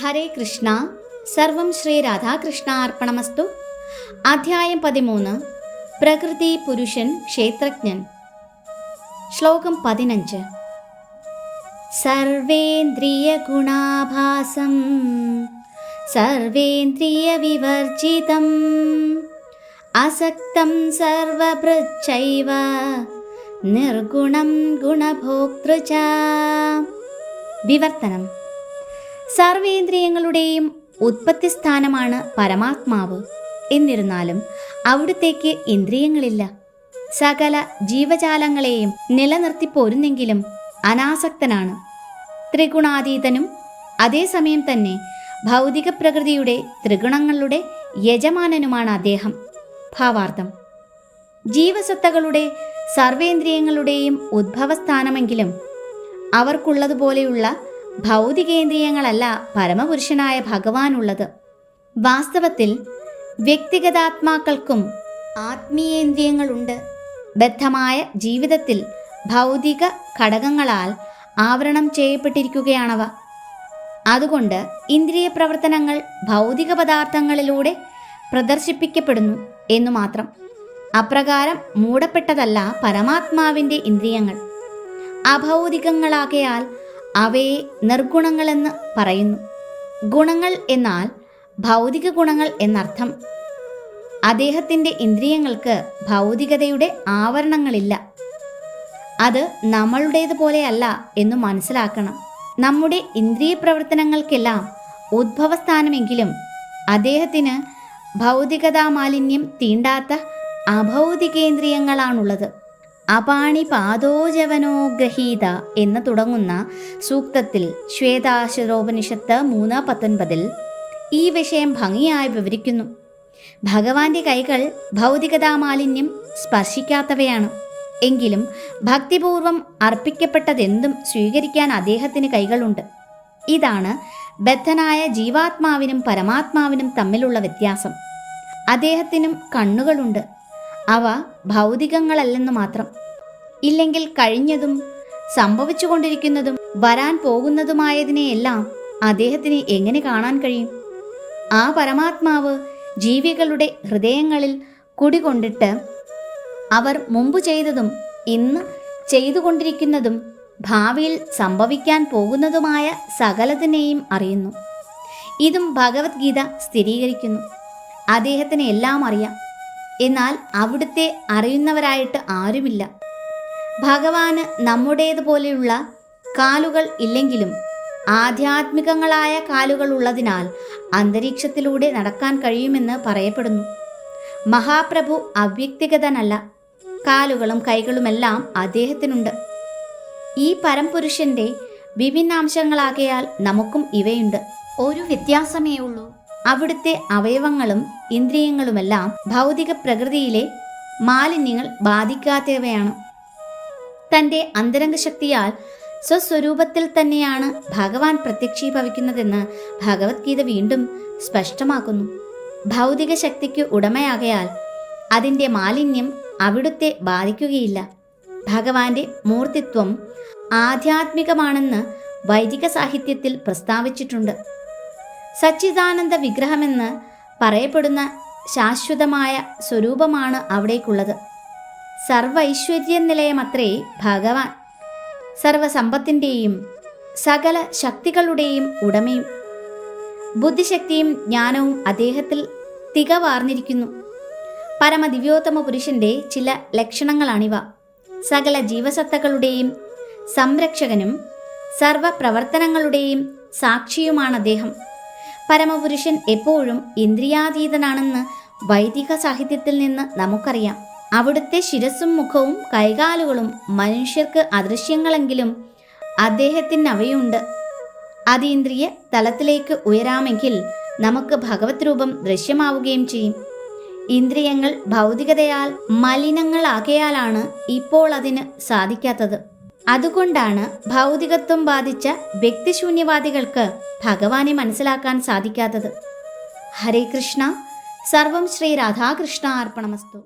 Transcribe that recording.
ഹരേ കൃഷ്ണ. സർവം ശ്രീ രാധാകൃഷ്ണാർപ്പണമസ്തു. അധ്യായം 13. പ്രകൃതി പുരുഷൻ ക്ഷേത്രജ്ഞൻ. ശ്ലോകം 15. സർവേന്ദ്രിയ ഗുണാഭാസം സർവേന്ദ്രിയ വിവർജിതം അസക്തം സർവഭൃച്ചൈവ നിർഗുണം ഗുണഭോക്തൃ ച. വിവർത്തനം. സർവേന്ദ്രിയങ്ങളുടെയും ഉത്പത്തിസ്ഥാനമാണ് പരമാത്മാവ്. എന്നിരുന്നാലും അവിടുത്തേക്ക് ഇന്ദ്രിയങ്ങളില്ല. സകല ജീവജാലങ്ങളെയും നിലനിർത്തിപ്പോരുന്നെങ്കിലും അനാസക്തനാണ്. ത്രിഗുണാതീതനും അതേസമയം തന്നെ ഭൗതിക പ്രകൃതിയുടെ ത്രിഗുണങ്ങളുടെ യജമാനനുമാണ് അദ്ദേഹം. ഭാവാർത്ഥം: ജീവസത്തകളുടെ സർവേന്ദ്രിയങ്ങളുടെയും ഉദ്ഭവസ്ഥാനമെങ്കിലും അവർക്കുള്ളതുപോലെയുള്ള ഭൗതികേന്ദ്രിയങ്ങളല്ല പരമപുരുഷനായ ഭഗവാനുള്ളത്. വാസ്തവത്തിൽ വ്യക്തിഗതാത്മാക്കൾക്കും ആത്മീയേന്ദ്രിയങ്ങളുണ്ട്. ബദ്ധമായ ജീവിതത്തിൽ ഭൗതിക ഘടകങ്ങളാൽ ആവരണം ചെയ്യപ്പെട്ടിരിക്കുകയാണവ. അതുകൊണ്ട് ഇന്ദ്രിയ പ്രവർത്തനങ്ങൾ ഭൗതിക പദാർത്ഥങ്ങളിലൂടെ പ്രദർശിപ്പിക്കപ്പെടുന്നു എന്നു മാത്രം. അപ്രകാരം മൂടപ്പെട്ടതല്ല പരമാത്മാവിൻ്റെ ഇന്ദ്രിയങ്ങൾ. അഭൗതികങ്ങളാകയാൽ അവയെ നിർഗുണങ്ങളെന്ന് പറയുന്നു. ഗുണങ്ങൾ എന്നാൽ ഭൗതിക ഗുണങ്ങൾ എന്നർത്ഥം. അദ്ദേഹത്തിൻ്റെ ഇന്ദ്രിയങ്ങൾക്ക് ഭൗതികതയുടെ ആവരണങ്ങളില്ല. അത് നമ്മളുടേതുപോലെയല്ല എന്നു മനസ്സിലാക്കണം. നമ്മുടെ ഇന്ദ്രിയ പ്രവർത്തനങ്ങൾക്കെല്ലാം ഉദ്ഭവസ്ഥാനമെങ്കിലും അദ്ദേഹത്തിന് ഭൗതികതാമാലിന്യം തീണ്ടാത്ത അഭൗതികേന്ദ്രിയങ്ങളാണുള്ളത്. അപാണിപാദോജവനോ ഗ്രഹീത എന്ന് തുടങ്ങുന്ന സൂക്തത്തിൽ ശ്വേതാശ്വരോപനിഷത്ത് 3:19 ഈ വിഷയം ഭംഗിയായി വിവരിക്കുന്നു. ഭഗവാന്റെ കൈകൾ ഭൗതികതാമാലിന്യം സ്പർശിക്കാത്തവയാണ്. എങ്കിലും ഭക്തിപൂർവം അർപ്പിക്കപ്പെട്ടതെന്തും സ്വീകരിക്കാൻ അദ്ദേഹത്തിന് കൈകളുണ്ട്. ഇതാണ് ബദ്ധനായ ജീവാത്മാവിനും പരമാത്മാവിനും തമ്മിലുള്ള വ്യത്യാസം. അദ്ദേഹത്തിനും കണ്ണുകളുണ്ട്. അവ ഭൗതികങ്ങളല്ലെന്ന് മാത്രം. ഇല്ലെങ്കിൽ കഴിഞ്ഞതും സംഭവിച്ചുകൊണ്ടിരിക്കുന്നതും വരാൻ പോകുന്നതുമായതിനെയെല്ലാം അദ്ദേഹത്തിന് എങ്ങനെ കാണാൻ കഴിയും? ആ പരമാത്മാവ് ജീവികളുടെ ഹൃദയങ്ങളിൽ കുടികൊണ്ടിട്ട് അവർ മുമ്പ് ചെയ്തതും ഇന്ന് ചെയ്തുകൊണ്ടിരിക്കുന്നതും ഭാവിയിൽ സംഭവിക്കാൻ പോകുന്നതുമായ സകലതിനെയും അറിയുന്നു. ഇതും ഭഗവത്ഗീത സ്ഥിരീകരിക്കുന്നു. അദ്ദേഹത്തിന് എല്ലാം അറിയാം. എന്നാൽ അവിടുത്തെ അറിയുന്നവരായിട്ട് ആരുമില്ല. ഭഗവാന് നമ്മുടേതുപോലെയുള്ള കാലുകൾ ഇല്ലെങ്കിലും ആധ്യാത്മികങ്ങളായ കാലുകൾ ഉള്ളതിനാൽ അന്തരീക്ഷത്തിലൂടെ നടക്കാൻ കഴിയുമെന്ന് പറയപ്പെടുന്നു. മഹാപ്രഭു അവ്യക്തിഗതനല്ല. കാലുകളും കൈകളുമെല്ലാം അദ്ദേഹത്തിനുണ്ട്. ഈ പരംപുരുഷന്റെ വിഭിന്നാംശങ്ങളാകയാൽ നമുക്കും ഇവയുണ്ട്. ഒരു വ്യത്യാസമേ ഉള്ളൂ. അവിടുത്തെ അവയവങ്ങളും ഇന്ദ്രിയങ്ങളുമെല്ലാം ഭൗതിക പ്രകൃതിയിലെ മാലിന്യങ്ങൾ ബാധിക്കാത്തവയാണ്. തൻ്റെ അന്തരംഗ ശക്തിയാൽ സ്വസ്വരൂപത്തിൽ തന്നെയാണ് ഭഗവാൻ പ്രത്യക്ഷീഭവിക്കുന്നതെന്ന് ഭഗവത്ഗീത വീണ്ടും സ്പഷ്ടമാക്കുന്നു. ഭൗതിക ശക്തിക്ക് ഉടമയാകയാൽ അതിൻ്റെ മാലിന്യം അവിടുത്തെ ബാധിക്കുകയില്ല. ഭഗവാന്റെ മൂർത്തിത്വം ആധ്യാത്മികമാണെന്ന് വൈദിക സാഹിത്യത്തിൽ പ്രസ്താവിച്ചിട്ടുണ്ട്. സച്ചിദാനന്ദ വിഗ്രഹമെന്ന് പറയപ്പെടുന്ന ശാശ്വതമായ സ്വരൂപമാണ് അവിടേക്കുള്ളത്. സർവൈശ്വര്യ നിലയമത്രേ ഭഗവാൻ. സർവസമ്പത്തിൻ്റെയും സകല ശക്തികളുടെയും ഉടമയും. ബുദ്ധിശക്തിയും ജ്ഞാനവും അദ്ദേഹത്തിൽ തികവാർന്നിരിക്കുന്നു. പരമദിവ്യോത്തമ പുരുഷന്റെ ചില ലക്ഷണങ്ങളാണിവ. സകല ജീവസത്തകളുടെയും സംരക്ഷകനും സർവപ്രവർത്തനങ്ങളുടെയും സാക്ഷിയുമാണ് അദ്ദേഹം. പരമപുരുഷൻ എപ്പോഴും ഇന്ദ്രിയാതീതനാണെന്ന് വൈദിക സാഹിത്യത്തിൽ നിന്ന് നമുക്കറിയാം. അവിടുത്തെ ശിരസ്സും മുഖവും കൈകാലുകളും മനുഷ്യർക്ക് അദൃശ്യങ്ങളെങ്കിലും അദ്ദേഹത്തിന് അവയുണ്ട്. അതീന്ദ്രിയ തലത്തിലേക്ക് ഉയരാമെങ്കിൽ നമുക്ക് ഭഗവത് രൂപം ദൃശ്യമാവുകയും ചെയ്യും. ഇന്ദ്രിയങ്ങൾ ഭൗതികതയാൽ മലിനങ്ങളാകയാലാണ് ഇപ്പോൾ അതിന് സാധിക്കാത്തത്. അതുകൊണ്ടാണ് ഭൗതികത്വം ബാധിച്ച വ്യക്തിശൂന്യവാദികൾക്ക് ഭഗവാനെ മനസ്സിലാക്കാൻ സാധിക്കാത്തത്. ഹരേ കൃഷ്ണ. സർവം ശ്രീ രാധാകൃഷ്ണ അർപ്പണമസ്തു.